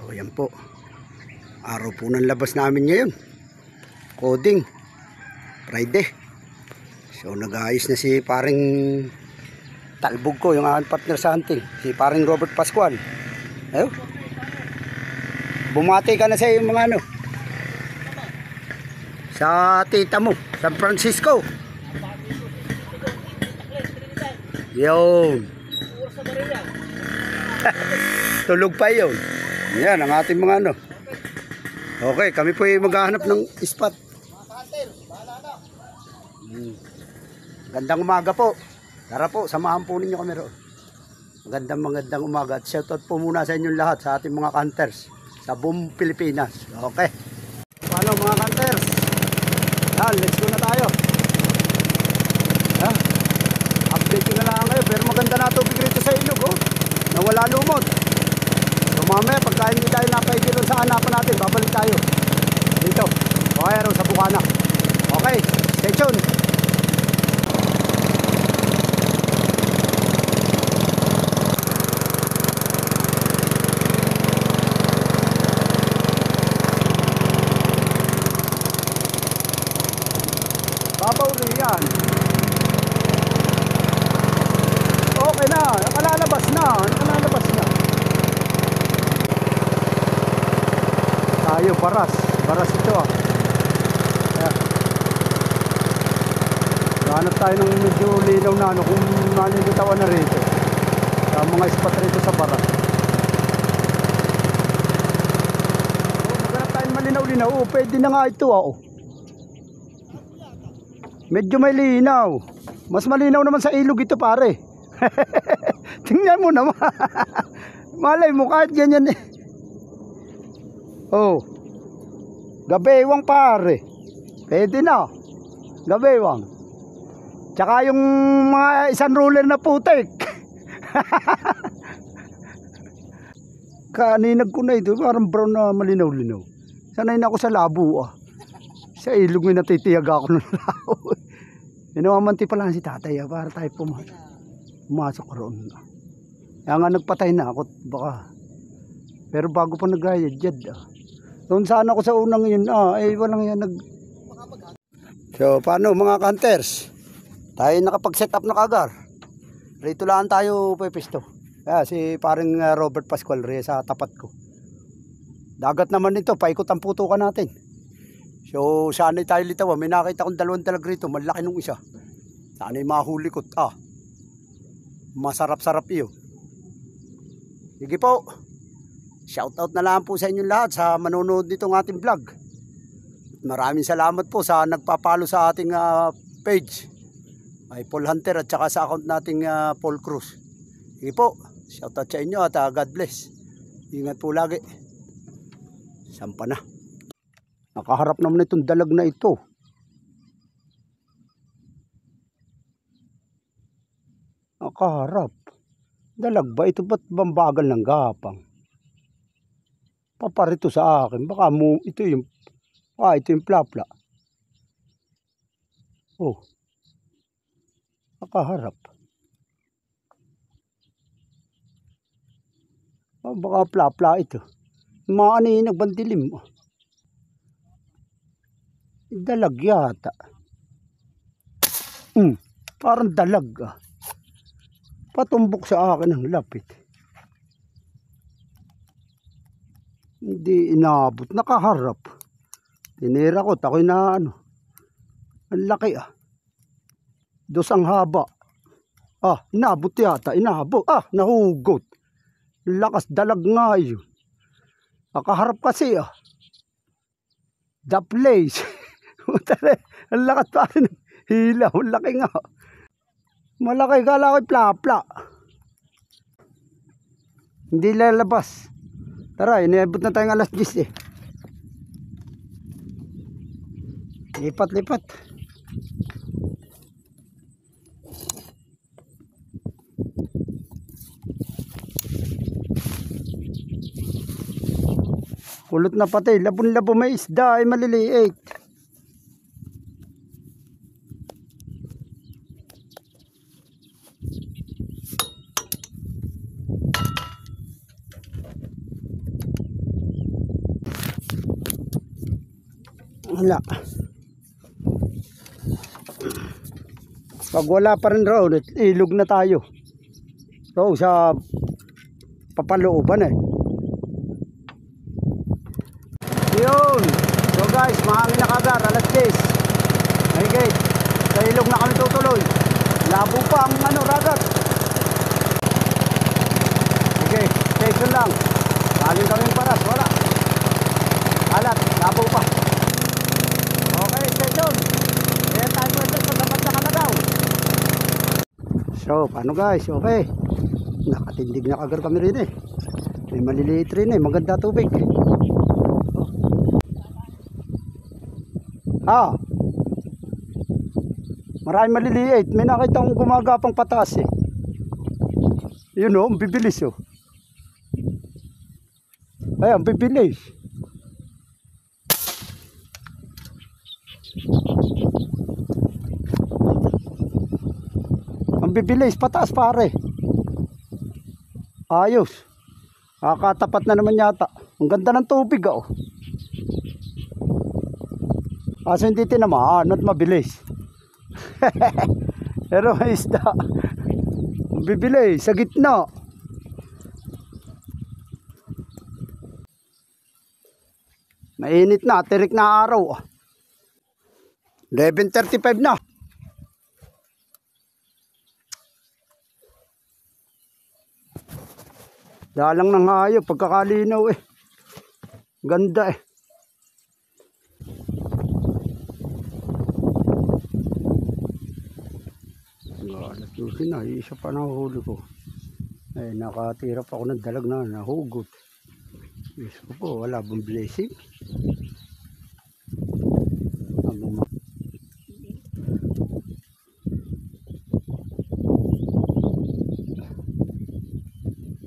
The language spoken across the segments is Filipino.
So yan po, araw po ng labas namin ngayon, coding Friday. So nag-aayos na si paring Talbog ko, yung aking partner sa hunting, si paring Robert Pascual. Ayun, bumati ka na sa yung mga sa tita mo, San Francisco. Yun. Tulog pa yun. Yan ang ating mga Okay, kami po ay maghahanap ng spot. Gandang umaga po. Tara po, samahan po ninyo kami roon. Magandang umaga. At shoutout po muna sa inyong lahat, sa ating mga hunters sa buong Pilipinas. Okay. Paano mga hunters? Yan, let's go na tayo. Update ko na lang kayo. Pero maganda na tubig rito sa ilog, na wala lumot. So mamaya pagka hindi tayo nakaigil sa hanapan natin, babalik tayo dito o aero sa Bukana. Okay, stay tuned. Babaw rin yan. Okay na, nakalalabas na. Tayo, baras ito Ayan. Hanap tayo ng medyo linaw na kung nalilitawan na rito sa mga spot rito sa baras. Maghanap tayo malinaw-linaw. Pwede na nga ito Medyo may linaw. Mas malinaw naman sa ilog ito pare. Tingnan mo naman. Malay mo kahit ganyan Gabewang pare. Pwede na. Gabewang. Tsaka yung mga isang ruler na putik. Kaninag ko na ito. Parang brown na malinaw-linaw. Sanay na ako sa labo Sa ilog may natitiyag ako ng lao. Inawamanti pa lang si tatay para tayo pumasok roon. Kaya nga nagpatay na ako baka. Pero bago pa nag-ayad doon sana ako sa unang yun walang yan So paano mga hunters? Tayo nakapag-set up na kagar. Rito lang tayo pepisto. Si paring Robert Pascual sa tapat ko. Dagat naman ito, paikot ang putukan natin. So sana'y tayo litaw. May nakita akong dalawang talag rito. Malaki nung isa. Sana'y mahuli ko. Masarap-sarap iyo. Sige po. Shoutout na lang po sa inyong lahat sa manonood nitong ating vlog. Maraming salamat po sa nagpapalo sa ating page. Ay Paul Hunter at saka sa account nating Paul Cruz. Sige po. Shoutout sa inyo at God bless. Ingat po lagi. Sampa na. Nakaharap naman itong dalag na ito. Nakaharap. Dalag ba? Ito ba't bambagal ng gapang? Paparito sa akin. Baka ito yung plapla. Nakaharap. Baka plapla ito. Mga nagbandilim. Dalag yata. Parang dalag Patumbok sa akin ang lapit. Hindi inabot. Nakaharap. Tinira ko. Ako'y na Ang laki Dosang haba. Inabot yata. Inabot. Nahugot. Lakas dalag nga yun. Nakaharap kasi The place. Ang lakas pa rin. Hilaw. Ang laki nga. Malaki. Kala ko'y plapla. Hindi lalabas. Tara, iniabot na tayong alas 10 Lipat. Kulot na pati. Labon-labo may isda ay maliliit. Wala. Pag wala pa rin raw, ilog na tayo. So sa papalooban eh. Yun. So guys, mahangin na kagar, alas 10. Okay, sa ilog na kami tutuloy. Labo pa ang ano, ragat. Okay, station lang. Galing kaming paras, wala. Alat, labo pa. Okay, station. Kaya tayo pwede sa dapat na kalagaw. So, paano guys? Okay. Nakatindig na kagar kami rin eh. May maliliit rin eh. Maganda tubig. Ah. Maraming maliliit. May nakita akong gumagapang pataas eh. Yun o, bibilis o. Ayan, bibilis. Ang bibilis, pataas pare. Ayos. Nakakatapat na naman yata. Ang ganda ng tubig oh. Kaso hindi tinamaan at mabilis. Pero may isda. Bibilis sa gitna. Mainit na, tirik na araw. 11:35 na. Dalang ng hayop pagkakalinaw eh. Ganda eh. Alas 12 na, isa pa na huli ko. Eh, nakatira pa ako ng dalag na nahugot. Yes po, wala bang blessing.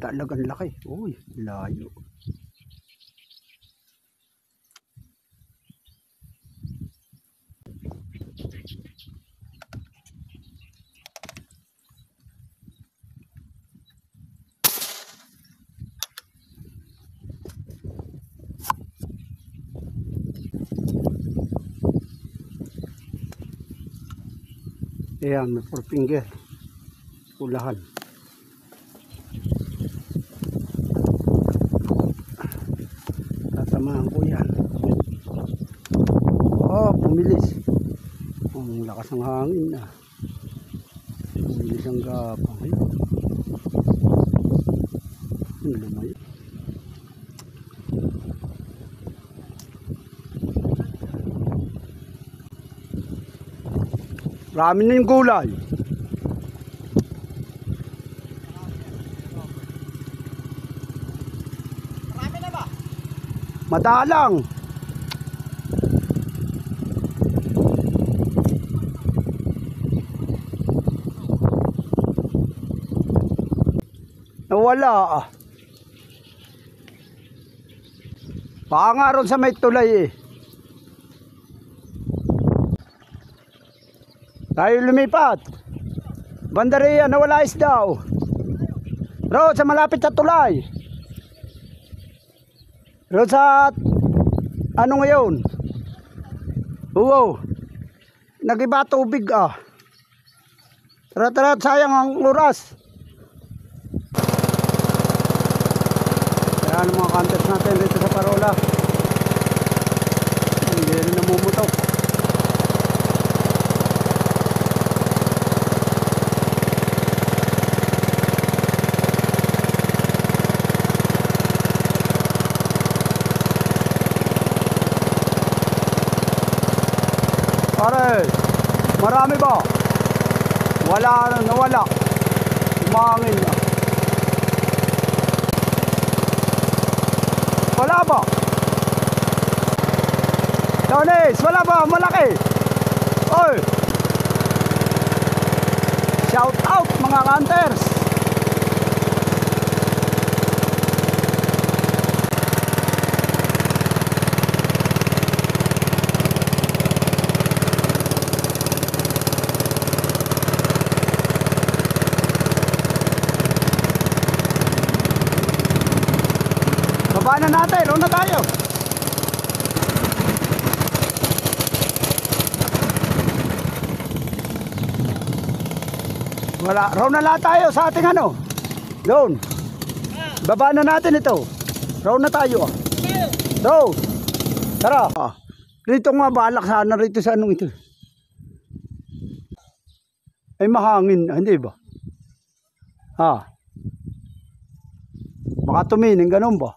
Talagang laki. Uy, layo. Ayan, may 4 finger. Pulahan. Tatamahan ko yan. Oh, pumilis. Ang lakas ng hangin na. Pumilis ang gapang. Ang lumayo. Marami na yung gulay. Marami na ba? Madalang. Nawala. Baka nga ron sa may tulay eh. Tayo lumipat. Bandaria, nawala isda. Road sa malapit sa tulay. Road sa ano ngayon? Oo. Nagiba tubig ah. Tara, sayang ang oras. Ayan ang mga contest natin dito sa Parola. Hindi rin namumutok. Pare, marami ba? Wala, nawala. Umangin na. Wala ba? Donis, wala ba? Malaki. Oy. Shout out mga hunters. Baba na natin, una tayo. Wala. Raw na lahat tayo sa ating ano. Doon. Baba na natin ito. Raw na tayo. Raw. Tara. Rito nga balak sana rito sa anong ito. Ay mahangin. Hindi ba? Baka tuminin. Ganun ba?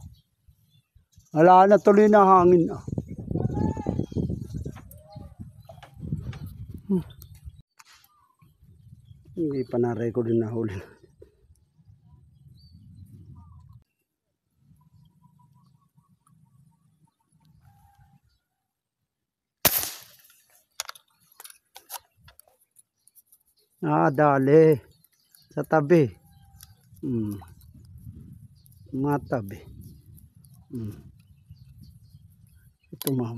Wala na tuloy na hangin. Hindi pa na-record na huli. Dali. Sa tabi. Matabi. Ito ma'am.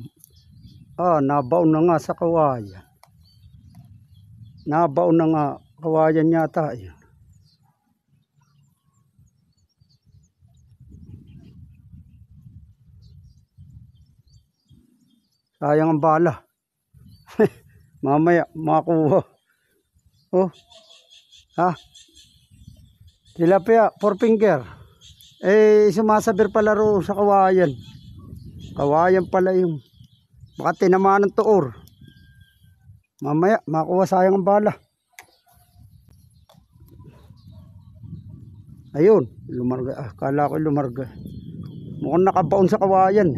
Nabaon na nga sa kawayan. Nabaon na nga. Kawayan yata yun. Sayang ang bala. Mamaya makuha. Tilapia, 4 finger. Sumasabir pala ro sa kawayan. Kawayan pala yung baka tinamaan ng tuor. Mamaya makuha, sayang ang bala. Ayun, lumarga. Kala ko lumarga. Mukhang nakabaon sa kawayan.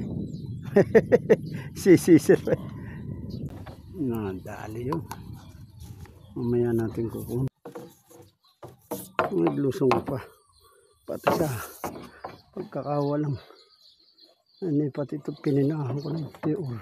Sisir. Dali yun. Mamaya natin kukunin. Naglusong pa. Pati sa pagkakawalang. Pati ito pininahan ko ng tiur.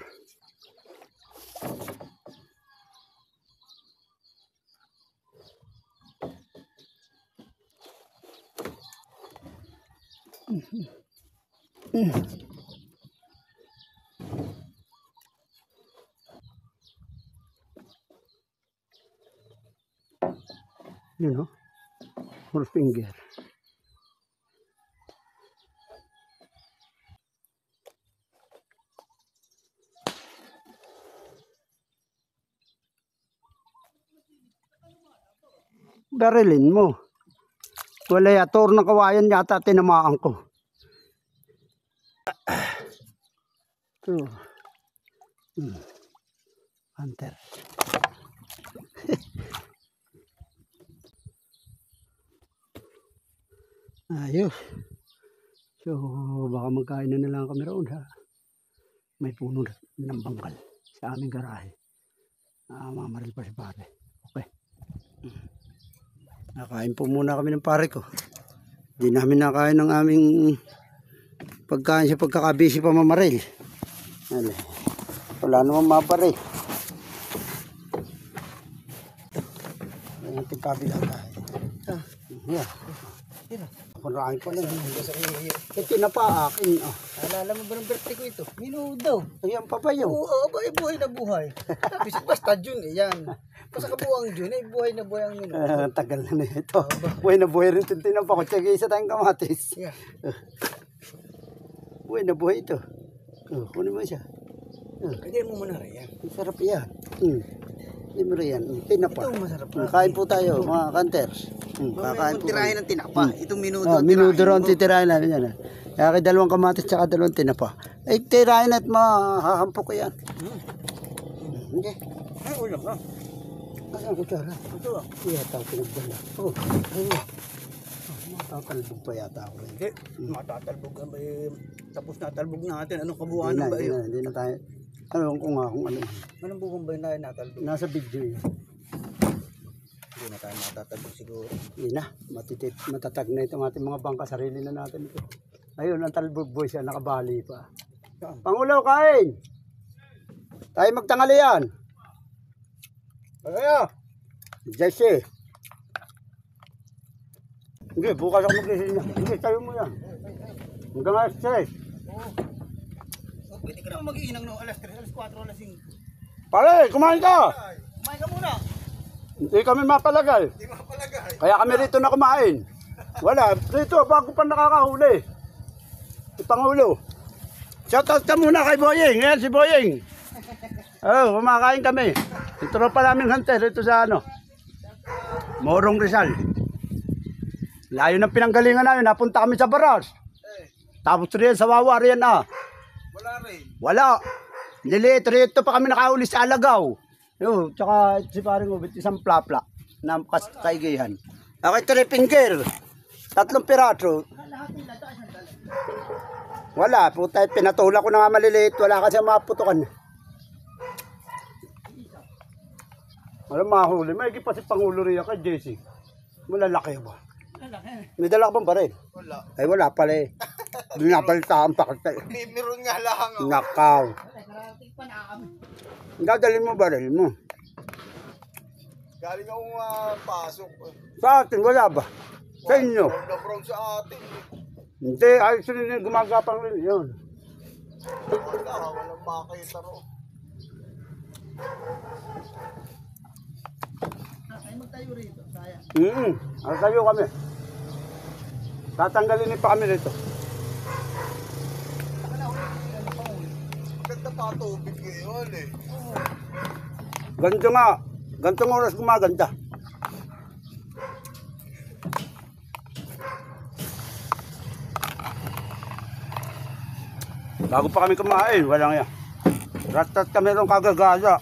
You know, 4 finger. Barilin mo. Wala yator ng kawayan yata tinamaan ko. Ito. Hunter. Ayos. So baka magkain na lang kami roon ha. May puno ng bangkal sa aming garahe. Mamaril pa si pare. Okay. Nakain po muna kami ng pare ko. Hindi namin nakain ng aming pagkain sa pagkakabisi pa mamaril. Wala namang maparil. Ayan ating kabila tayo. Marami pa lang. Tinapa akin. Alala mo ba ng birthday ko ito? Minudo. Ayan pa ba yun? Oo, buhay na buhay. Basta June, yan. Basta kabuang June, buhay na buhay ang minudo. Tagal na ito. Buhay na buhay rin ito. Tinapa ko. Tsaka isa tayong kamatis. Yeah. Buhay na buhay ito. Kunin mo siya. Kaya mo muna rin yan. Sarap yan. Hindi mo rin yan. Tinapa. Ito masarap. Kain po tayo mga kanters. Kakain po tirahin ng tinapa. Itong minudo. Minudo ron titirahin namin yan. Kaya kay 2 kamatis tsaka 2 tinapa. Tirahin at mahahampo ko yan. Hindi. Ay, ulam na. Ang kutsara. Ito. Yata ako pinagbala. Matatalbog pa yata ako. Hindi. Matatalbog. Tapos natalbog natin. Anong kabuuan na ba yun? Hindi na tayo. Ano kung ano. Anong buong ba yun tayo natalbog? Nasa video yun. Hindi na tayo matatalbog siguro. Hindi na. Matatag na itong ating mga bangka. Sarili na natin ito. Ayun, ang talbog boy siya. Nakabali pa. Pangulo, kain! Tayo magtangali yan. Kaya! Jesse. Hindi, bukas ako mag-isin niya. Hindi, tayo mo yan. Hanggang alas 3. Pwede ka naman mag-iinang no, alas 3, alas 4, alas 5. Pare, kumain ka! Kumain ka muna! Hindi kami mapalagay. Hindi mapalagay. Kaya kami rito na kumain. Wala, rito bago pa nakakahuli. Ipangulo. Shoutout ka muna kay Boying. Ayan si Boying. Kumakain kami. Ito pa namin hunter rito sa ano. Morong Rizal. Layo ng pinanggalingan namin, napunta kami sa Baras. Tapos riyan sa Wawa riyan na. Wala rin. Wala. Niliit, rito pa kami nakahuli sa Alagaw. Yun, tsaka si paring ubit, isang plapla na kaigihan. Okay, 3 finger. 3 piraso. Wala, puta, pinatula ko na nga maliliit. Wala kasi maputukan. Wala mahuli. May pa si Pangulo riyan kay JC. Malalaki ba? May dala ka bang baril? Wala. Ay wala pala eh. Binabalitaan pa kita. Meron nga lang ako. Nakaw. Dadalhin mo baril mo. Galing akong pasok. Sa atin, wala ba? Sa inyo? Brown sa atin. Hindi, ayos rin yung gumagapang rin yun. Wala, walang makita ro. Ay, magtayo rito. Saya. Ang tayo kami. Tatanggalin pa kami rito. Ganda pa tubig ngayon eh. Ganito nga. Gantong oras gumaganda. Bago pa kami kumain, walang yan. Ratat kami rin kagagaza.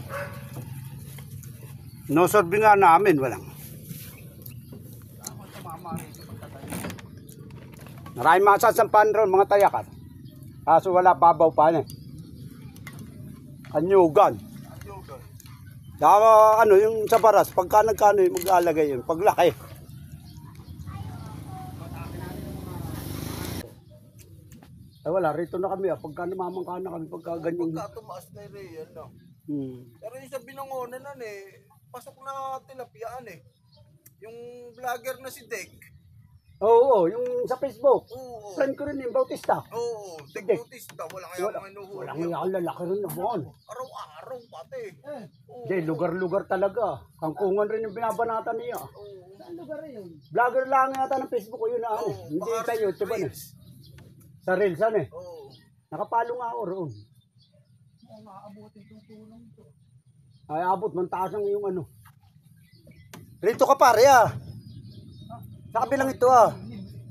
No sorbing nga namin, walang. Maraming masasampan ron mga tayakat. Kaso wala babaw pa eh. Kanyugan. Saka ano yung sa Baras, pagka nagkano yung mag-alagay yun, paglaki. Ay wala, rito na kami pagka namamangka na kami, pagka ganyan. Pagka tumaas na rin yan no. Pero yung sa binangonan nan eh, pasok na tilapiyaan eh. Yung vlogger na si Dek. Oo, yung sa Facebook. Oo. Friend ko rin yung Bautista. Oo, Dek Dek. Bautista. Wala kaya mga inuhuli. Walang yung lalaki rin naman. Araw-araw pati. Oo. Hindi, lugar-lugar talaga. Kangkungan rin yung binabanatan niya. Oo. Saan lugar yun? Vlogger lang yata ng Facebook ko yun na ano. Hindi baka sa YouTube ano. Reels. Sa Reels ano eh. Oo. Nakapalo nga ako roon. Oo, maabutin itong tulong to. Ay abot, mantaas ang yung ano. Rito ka pare ah. Sa kabilang ito ah.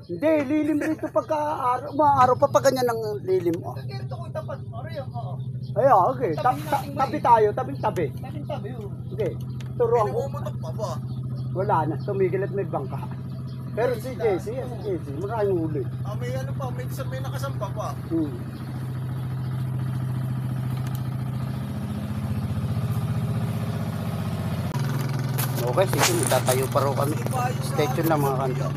Hindi, lilim rito pagka araw, maaraw pa pa ganyan ng lilim. Oh. Ganito ko tapat. Aray ako. Ay, okay. Tabi tayo, tabi-tabi. Tabi-tabi yun. Okay. Turuan ko. Pinagumutok pa ba? Wala na, tumigil at may bangka. Pero si JC, maraming huli. May ano pa, may nakasampa pa. Okay, sige, tatayo pa rin kami. Stay tuned lang mga kanto.